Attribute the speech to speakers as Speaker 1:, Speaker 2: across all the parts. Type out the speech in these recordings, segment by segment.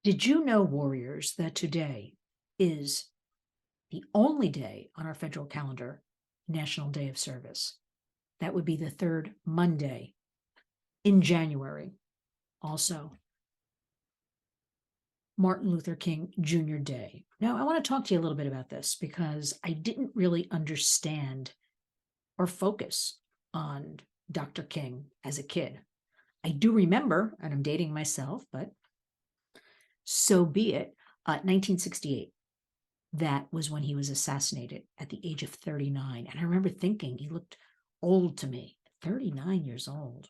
Speaker 1: Did you know, warriors, that today is the only day on our federal calendar, National Day of Service? That would be the third Monday in January. Also, Martin Luther King Jr. Day. Now, I want to talk to you a little bit about this because I didn't really understand or focus on Dr. King as a kid. I do remember, and I'm dating myself, but so be it, 1968. That was when he was assassinated at the age of 39. And I remember thinking he looked old to me, 39 years old.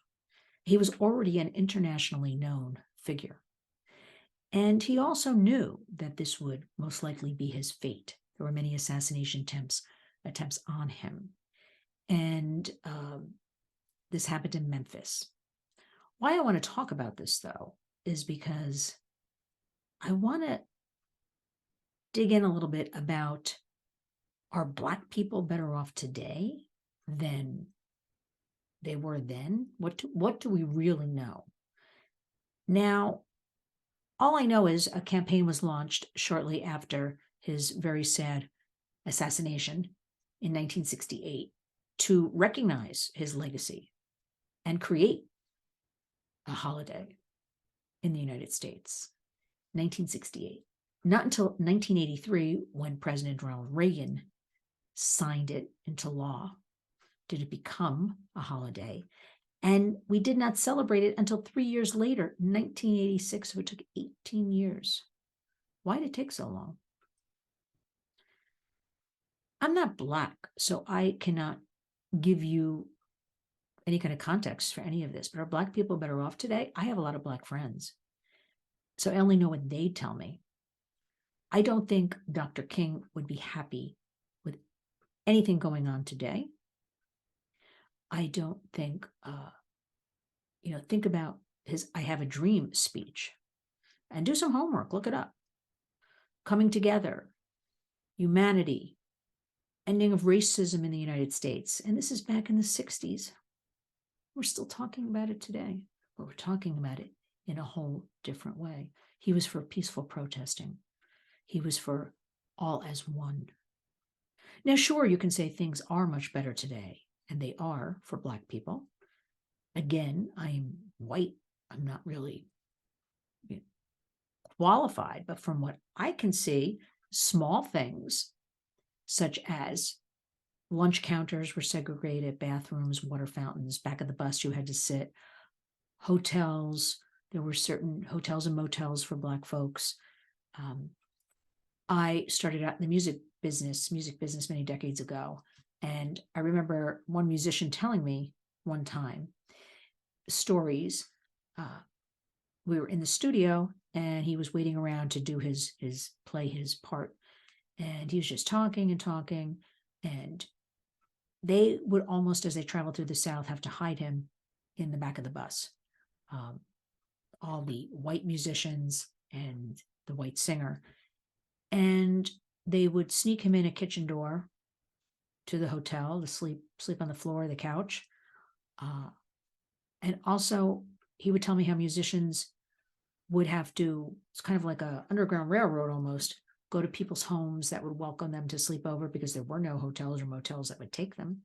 Speaker 1: He was already an internationally known figure. And he also knew that this would most likely be his fate. There were many assassination attempts on him. And this happened in Memphis. Why I want to talk about this, though, is because I want to dig in a little bit about, are Black people better off today than they were then? What do we really know? Now, all I know is a campaign was launched shortly after his very sad assassination in 1968 to recognize his legacy and create a holiday in the United States. 1968. Not until 1983, when President Ronald Reagan signed it into law, did it become a holiday. And we did not celebrate it until 3 years later, 1986. So it took 18 years. Why did it take so long? I'm not Black, so I cannot give you any kind of context for any of this. But are Black people better off today? I have a lot of Black friends, so I only know what they tell me. I don't think Dr. King would be happy with anything going on today. I don't think, think about his I Have a Dream speech and do some homework, look it up. Coming together, humanity, ending of racism in the United States. And this is back in the 60s. We're still talking about it today, but we're talking about it in a whole different way. He was for peaceful protesting. He was for all as one. Now, sure, you can say things are much better today, and they are for Black people. Again, I'm white. I'm not really qualified, but from what I can see, small things such as lunch counters were segregated, bathrooms, water fountains, back of the bus you had to sit, hotels, there were certain hotels and motels for Black folks. I started out in the music business many decades ago. And I remember one musician telling me one time stories. We were in the studio and he was waiting around to do play his part. And he was just talking and talking. And they would almost, as they traveled through the South, have to hide him in the back of the bus. All the white musicians and the white singer. And they would sneak him in a kitchen door to the hotel to sleep on the floor or the couch. And also, he would tell me how musicians would have to, it's kind of like a Underground Railroad almost, go to people's homes that would welcome them to sleep over because there were no hotels or motels that would take them.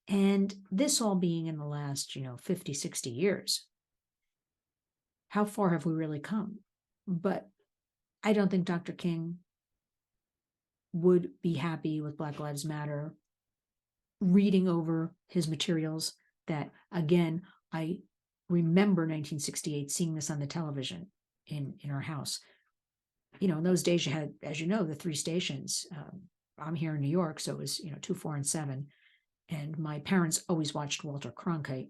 Speaker 1: And this all being in the last, 50, 60 years. How far have we really come? But I don't think Dr. King would be happy with Black Lives Matter reading over his materials that, again, I remember 1968 seeing this on the television in our house. In those days you had, as you know, the 3 stations. I'm here in New York, so it was, 2, 4, and 7. And my parents always watched Walter Cronkite,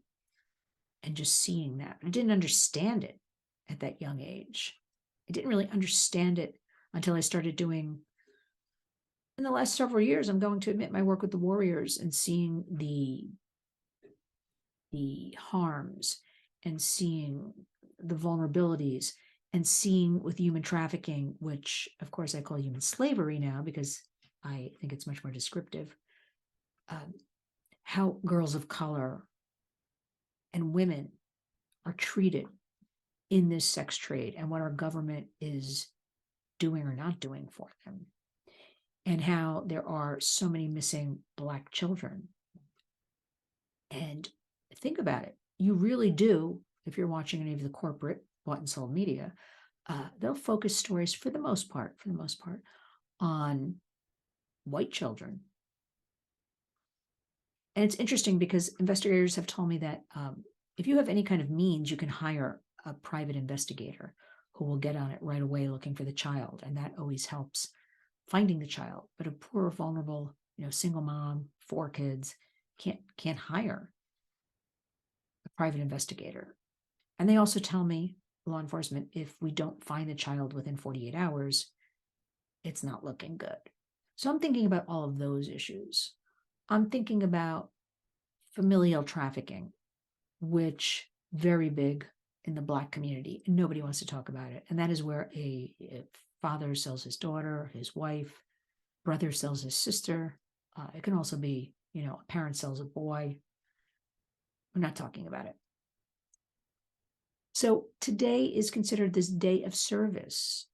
Speaker 1: and just seeing that. I didn't understand it at that young age. I didn't really understand it until I started doing, in the last several years, I'm going to admit, my work with the Warriors and seeing the harms and seeing the vulnerabilities and seeing with human trafficking, which of course I call human slavery now because I think it's much more descriptive, how girls of color and women are treated in this sex trade and what our government is doing or not doing for them, and how there are so many missing Black children. And think about it. You really do, if you're watching any of the corporate bought and sold media, they'll focus stories for the most part, on white children. And it's interesting because investigators have told me that if you have any kind of means, you can hire a private investigator who will get on it right away looking for the child. And that always helps finding the child. But a poor, vulnerable, single mom, 4 kids, can't hire a private investigator. And they also tell me, law enforcement, if we don't find the child within 48 hours, it's not looking good. So I'm thinking about all of those issues. I'm thinking about familial trafficking, which very big in the Black community. Nobody wants to talk about it. And that is where a father sells his daughter, his wife, brother sells his sister. It can also be, a parent sells a boy. We're not talking about it. So today is considered this day of service.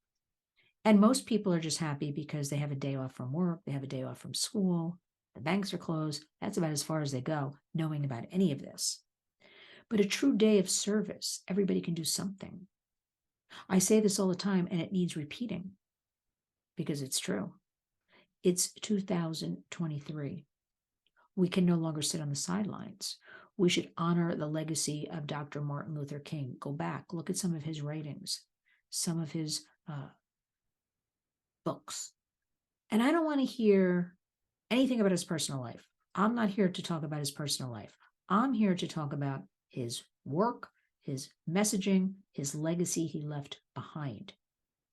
Speaker 1: And most people are just happy because they have a day off from work, they have a day off from school, the banks are closed. That's about as far as they go, knowing about any of this. But a true day of service, everybody can do something. I say this all the time, and it needs repeating because it's true. It's 2023. We can no longer sit on the sidelines. We should honor the legacy of Dr. Martin Luther King. Go back, look at some of his writings, some of his books. And I don't want to hear anything about his personal life. I'm not here to talk about his personal life. I'm here to talk about his work, his messaging, his legacy he left behind.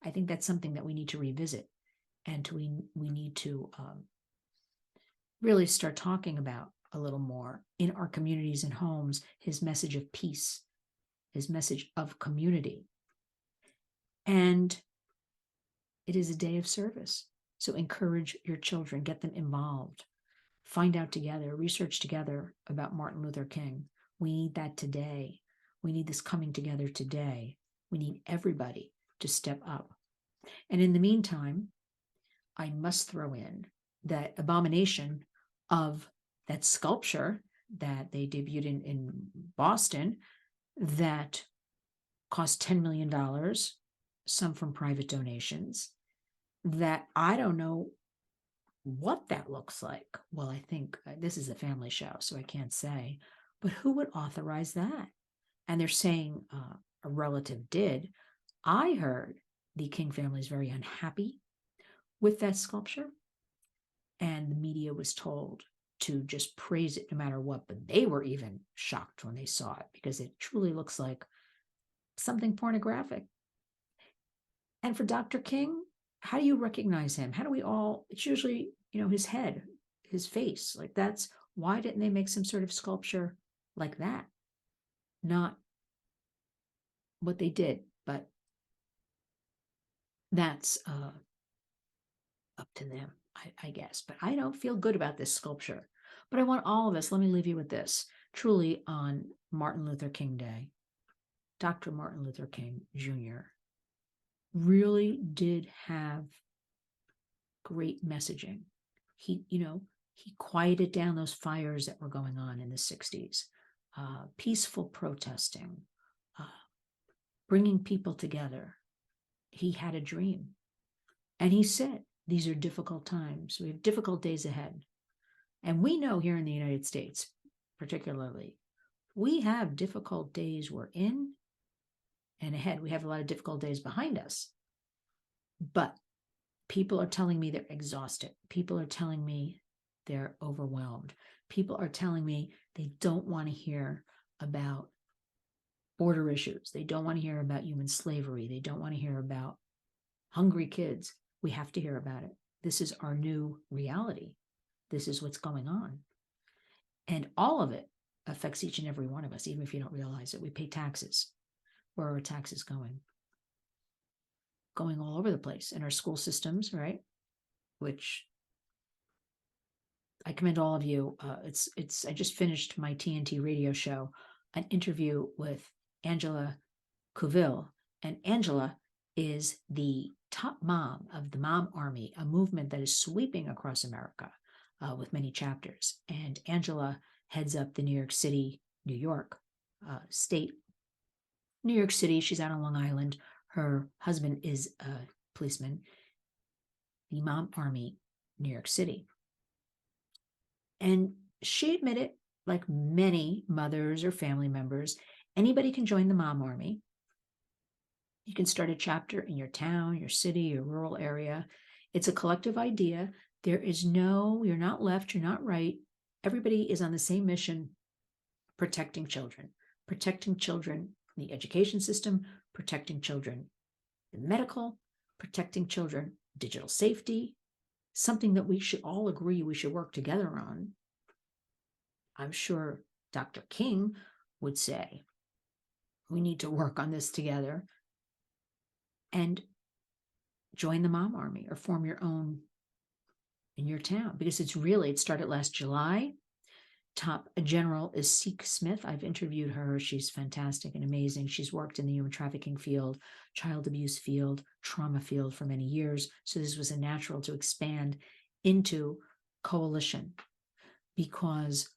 Speaker 1: I think that's something that we need to revisit, and we need to really start talking about a little more in our communities and homes, his message of peace, his message of community. And it is a day of service. So encourage your children, get them involved, find out together, research together about Martin Luther King. We need that today. We need this coming together today. We need everybody to step up. And in the meantime, I must throw in that abomination of that sculpture that they debuted in Boston that cost $10 million, some from private donations, that I don't know what that looks like. Well, I think this is a family show, so I can't say, but who would authorize that? And they're saying a relative did. I heard the King family is very unhappy with that sculpture, and the media was told to just praise it no matter what, but they were even shocked when they saw it because it truly looks like something pornographic. And for Dr. King, how do you recognize him? How do we all, it's usually, his head, his face, like that's, why didn't they make some sort of sculpture like that? Not what they did, but that's up to them, I guess. But I don't feel good about this sculpture. But I want all of us, let me leave you with this. Truly, on Martin Luther King Day, Dr. Martin Luther King Jr. really did have great messaging. He quieted down those fires that were going on in the 60s, peaceful protesting, bringing people together. He had a dream. And he said, these are difficult times. We have difficult days ahead. And we know here in the United States, particularly, we have difficult days we're in and ahead. We have a lot of difficult days behind us. But people are telling me they're exhausted. People are telling me they're overwhelmed. People are telling me they don't want to hear about border issues. They don't want to hear about human slavery. They don't want to hear about hungry kids. We have to hear about it. This is our new reality. This is what's going on. And all of it affects each and every one of us, even if you don't realize it. We pay taxes. Where are our taxes going? Going all over the place in our school systems, right? Which I commend all of you. I just finished my TNT radio show, an interview with Angela Couville, and Angela is the top mom of the Mom Army, a movement that is sweeping across America with many chapters. And Angela heads up the New York state. New York City, she's out on Long Island. Her husband is a policeman. The Mom Army, New York City. And she admitted, like many mothers or family members, anybody can join the Mom Army. You can start a chapter in your town, your city, your rural area. It's a collective idea. There is no, you're not left, you're not right. Everybody is on the same mission, protecting children in the education system, protecting children in medical, protecting children, digital safety, something that we should all agree we should work together on. I'm sure Dr. King would say, we need to work on this together. And join the Mom Army or form your own in your town, because it started last July. Top general is Seek Smith. I've interviewed her. She's fantastic and amazing. She's worked in the human trafficking field, child abuse field, trauma field for many years. So this was a natural to expand into coalition, because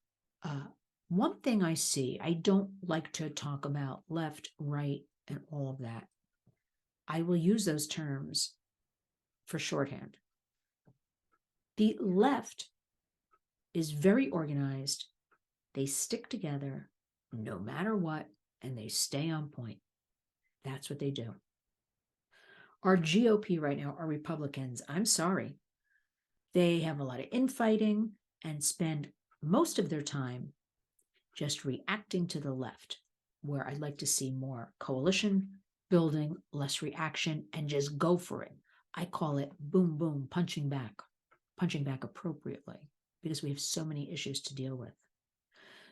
Speaker 1: one thing I see, I don't like to talk about left, right, and all of that. I will use those terms for shorthand. The left is very organized. They stick together no matter what, and they stay on point. That's what they do. Our GOP right now are Republicans. I'm sorry. They have a lot of infighting and spend most of their time just reacting to the left, where I'd like to see more coalition building, less reaction, and just go for it. I call it boom, boom, punching back appropriately, because we have so many issues to deal with.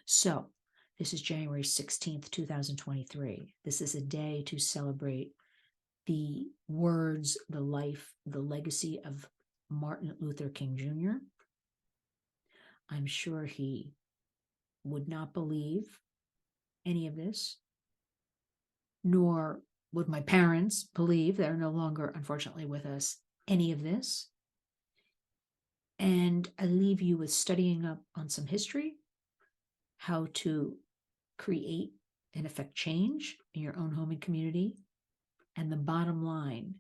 Speaker 1: So this is January 16th, 2023. This is a day to celebrate the words, the life, the legacy of Martin Luther King Jr. I'm sure he would not believe any of this, nor would my parents believe, they're no longer, unfortunately, with us, any of this. And I leave you with studying up on some history, how to create and affect change in your own home and community. And the bottom line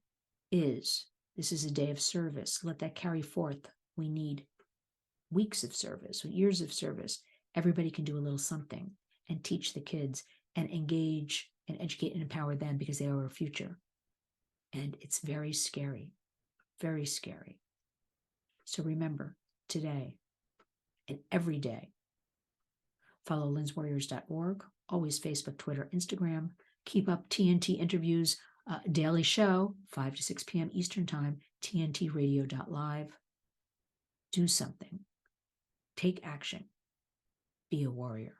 Speaker 1: is, this is a day of service. Let that carry forth. We need weeks of service, years of service. Everybody can do a little something and teach the kids and engage and educate and empower them, because they are our future. And it's very scary, very scary. So remember, today and every day, follow lynswarriors.org, always Facebook, Twitter, Instagram. Keep up TNT interviews, daily show, 5 to 6 p.m. Eastern Time, tntradio.live. Do something. Take action. Be a warrior.